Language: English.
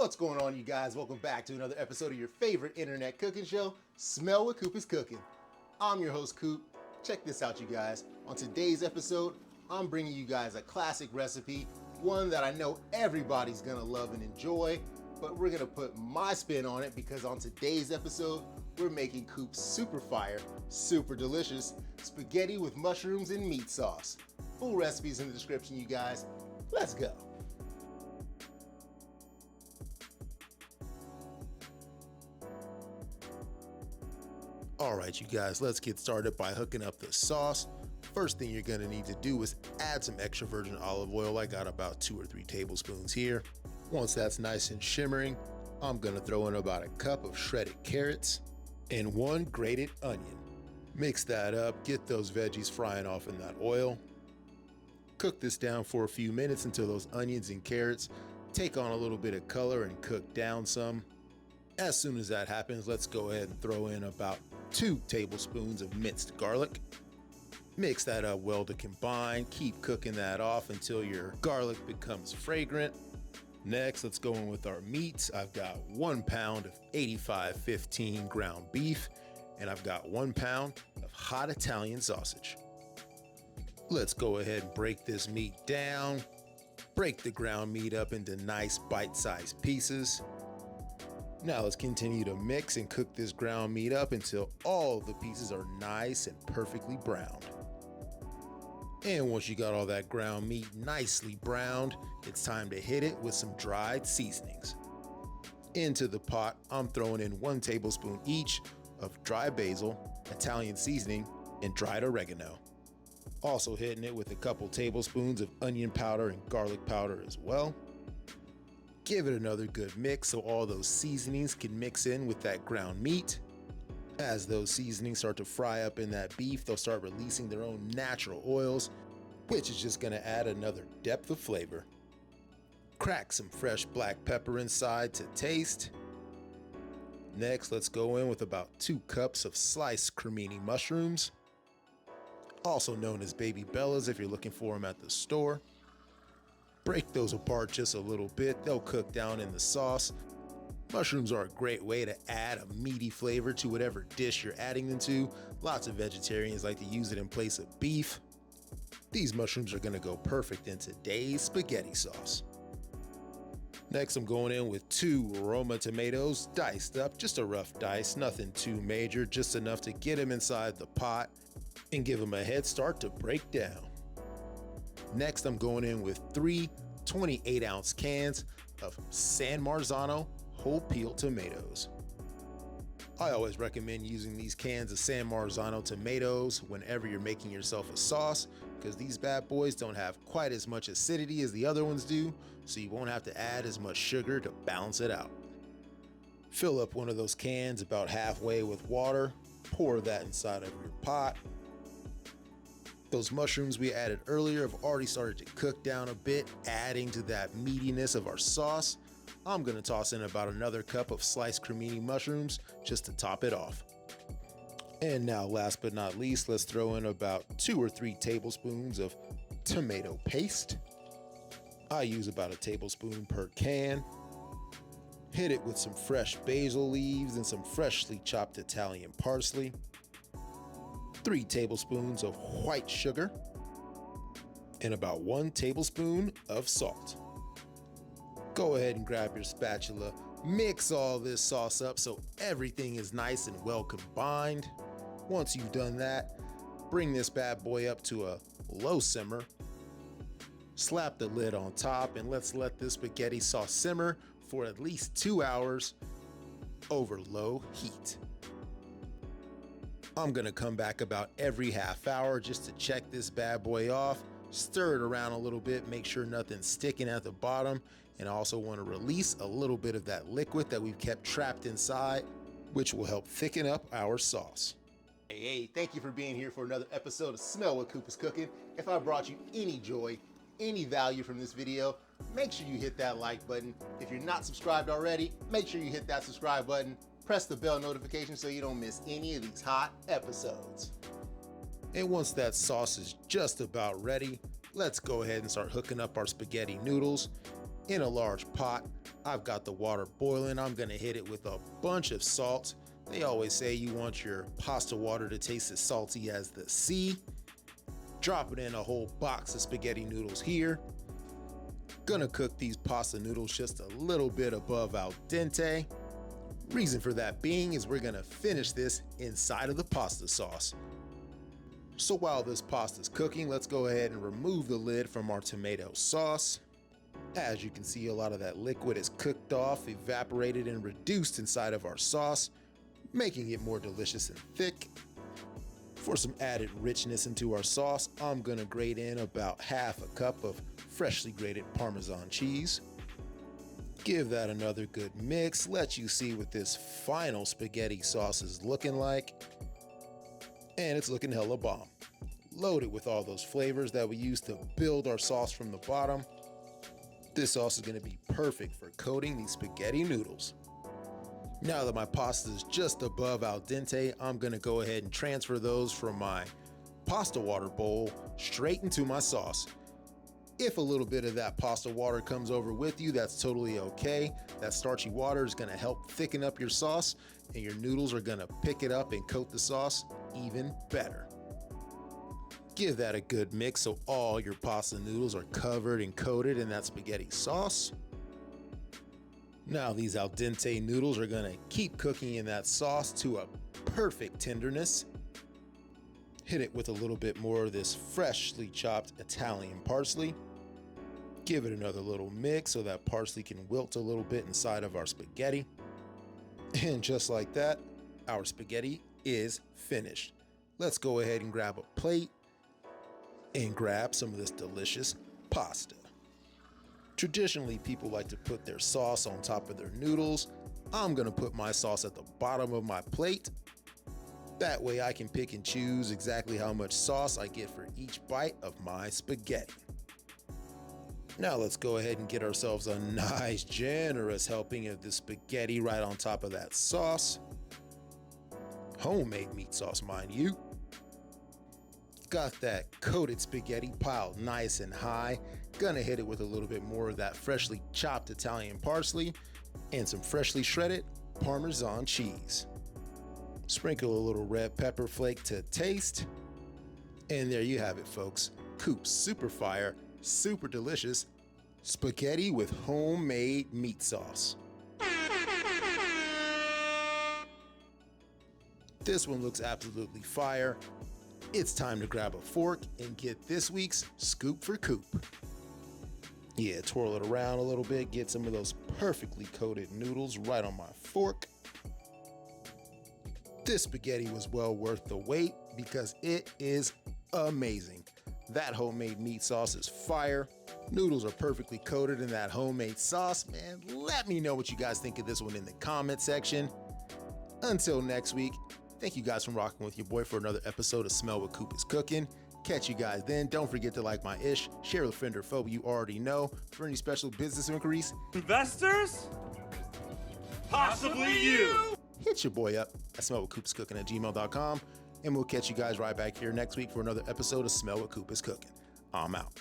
What's going on, you guys? Welcome back to another episode of your favorite internet cooking show, Smell What Coop is Cooking. I'm your host, Coop. Check this out, you guys. On today's episode, I'm bringing you guys a classic recipe, one that I know everybody's gonna love and enjoy, but we're gonna put my spin on it because on today's episode, we're making Coop's super fire, super delicious spaghetti with mushrooms and meat sauce. Full recipes in the description, you guys. Let's go. All right, you guys, let's get started by hooking up the sauce. First thing you're gonna need to do is add some extra virgin olive oil. I got about 2 or 3 tablespoons here. Once that's nice and shimmering, I'm gonna throw in about a cup of shredded carrots and 1 grated onion. Mix that up, get those veggies frying off in that oil. Cook this down for a few minutes until those onions and carrots take on a little bit of color and cook down some. As soon as that happens, let's go ahead and throw in about 2 tablespoons of minced garlic. Mix that up well to combine. Keep cooking that off until your garlic becomes fragrant. Next, let's go in with our meats. I've got 1 pound of 85/15 ground beef, and I've got 1 pound of hot Italian sausage. Let's go ahead and break this meat down. Break the ground meat up into nice bite-sized pieces. Now let's continue to mix and cook this ground meat up until all the pieces are nice and perfectly browned. And once you got all that ground meat nicely browned, it's time to hit it with some dried seasonings. Into the pot, I'm throwing in 1 tablespoon each of dry basil, Italian seasoning, and dried oregano. Also hitting it with a couple tablespoons of onion powder and garlic powder as well. Give it another good mix so all those seasonings can mix in with that ground meat. As those seasonings start to fry up in that beef, they'll start releasing their own natural oils, which is just going to add another depth of flavor. Crack some fresh black pepper inside to taste. Next, let's go in with about 2 cups of sliced cremini mushrooms, also known as baby bellas if you're looking for them at the store. Break those apart just a little bit. They'll cook down in the sauce. Mushrooms are a great way to add a meaty flavor to whatever dish you're adding them to. Lots of vegetarians like to use it in place of beef. These mushrooms are going to go perfect in today's spaghetti sauce. Next, I'm going in with 2 Roma tomatoes, diced up, just a rough dice, nothing too major, just enough to get them inside the pot and give them a head start to break down. Next, I'm going in with 3 28-ounce cans of San Marzano whole peeled tomatoes. I always recommend using these cans of San Marzano tomatoes whenever you're making yourself a sauce because these bad boys don't have quite as much acidity as the other ones do, so you won't have to add as much sugar to balance it out. Fill up one of those cans about halfway with water, pour that inside of your pot. Those mushrooms we added earlier have already started to cook down a bit, adding to that meatiness of our sauce. I'm gonna toss in about another cup of sliced cremini mushrooms just to top it off. And now last but not least, let's throw in about 2 or 3 tablespoons of tomato paste. I use about a tablespoon per can. Hit it with some fresh basil leaves and some freshly chopped Italian parsley. 3 tablespoons of white sugar, and about 1 tablespoon of salt. Go ahead and grab your spatula, mix all this sauce up so everything is nice and well combined. Once you've done that, bring this bad boy up to a low simmer. Slap the lid on top and let's let this spaghetti sauce simmer for at least 2 hours over low heat. I'm gonna come back about every half hour just to check this bad boy off, stir it around a little bit, make sure nothing's sticking at the bottom, and I also want to release a little bit of that liquid that we've kept trapped inside, which will help thicken up our sauce. Hey, thank you for being here for another episode of Smell What Coop is Cooking. If I brought you any joy, any value from this video, make sure you hit that like button. If you're not subscribed already, make sure you hit that subscribe button. Press the bell notification so you don't miss any of these hot episodes. And once that sauce is just about ready, let's go ahead and start hooking up our spaghetti noodles. In a large pot, I've got the water boiling. I'm gonna hit it with a bunch of salt. They always say you want your pasta water to taste as salty as the sea. Dropping in a whole box of spaghetti noodles here. Gonna cook these pasta noodles just a little bit above al dente. Reason for that being is we're gonna finish this inside of the pasta sauce. So while this pasta's cooking, let's go ahead and remove the lid from our tomato sauce. As you can see, a lot of that liquid is cooked off, evaporated, and reduced inside of our sauce, making it more delicious and thick. For some added richness into our sauce, I'm gonna grate in about half a cup of freshly grated Parmesan cheese. Give that another good mix, let you see what this final spaghetti sauce is looking like. And it's looking hella bomb. Loaded with all those flavors that we used to build our sauce from the bottom. This sauce is gonna be perfect for coating these spaghetti noodles. Now that my pasta is just above al dente, I'm gonna go ahead and transfer those from my pasta water bowl straight into my sauce. If a little bit of that pasta water comes over with you, that's totally okay. That starchy water is gonna help thicken up your sauce, and your noodles are gonna pick it up and coat the sauce even better. Give that a good mix so all your pasta noodles are covered and coated in that spaghetti sauce. Now these al dente noodles are gonna keep cooking in that sauce to a perfect tenderness. Hit it with a little bit more of this freshly chopped Italian parsley. Give it another little mix so that parsley can wilt a little bit inside of our spaghetti. And just like that, our spaghetti is finished. Let's go ahead and grab a plate and grab some of this delicious pasta. Traditionally, people like to put their sauce on top of their noodles. I'm gonna put my sauce at the bottom of my plate. That way I can pick and choose exactly how much sauce I get for each bite of my spaghetti. Now let's go ahead and get ourselves a nice, generous helping of the spaghetti right on top of that sauce. Homemade meat sauce, mind you. Got that coated spaghetti piled nice and high. Gonna hit it with a little bit more of that freshly chopped Italian parsley and some freshly shredded Parmesan cheese. Sprinkle a little red pepper flake to taste. And there you have it, folks. Coop's super fire, super delicious spaghetti with homemade meat sauce. This one looks absolutely fire. It's time to grab a fork and get this week's scoop for Coop. Yeah, twirl it around a little bit, get some of those perfectly coated noodles right on my fork. This spaghetti was well worth the wait because it is amazing. That homemade meat sauce is fire. Noodles are perfectly coated in that homemade sauce, man. Let me know what you guys think of this one in the comment section. Until next week, thank you guys for rocking with your boy for another episode of Smell What Coop is Cooking. Catch you guys then. Don't forget to like my ish, share with a friend or foe you already know. For any special business inquiries, investors, possibly you. Hit your boy up at smellwhatcoopiscooking@gmail.com, and we'll catch you guys right back here next week for another episode of Smell What Coop is Cooking. I'm out.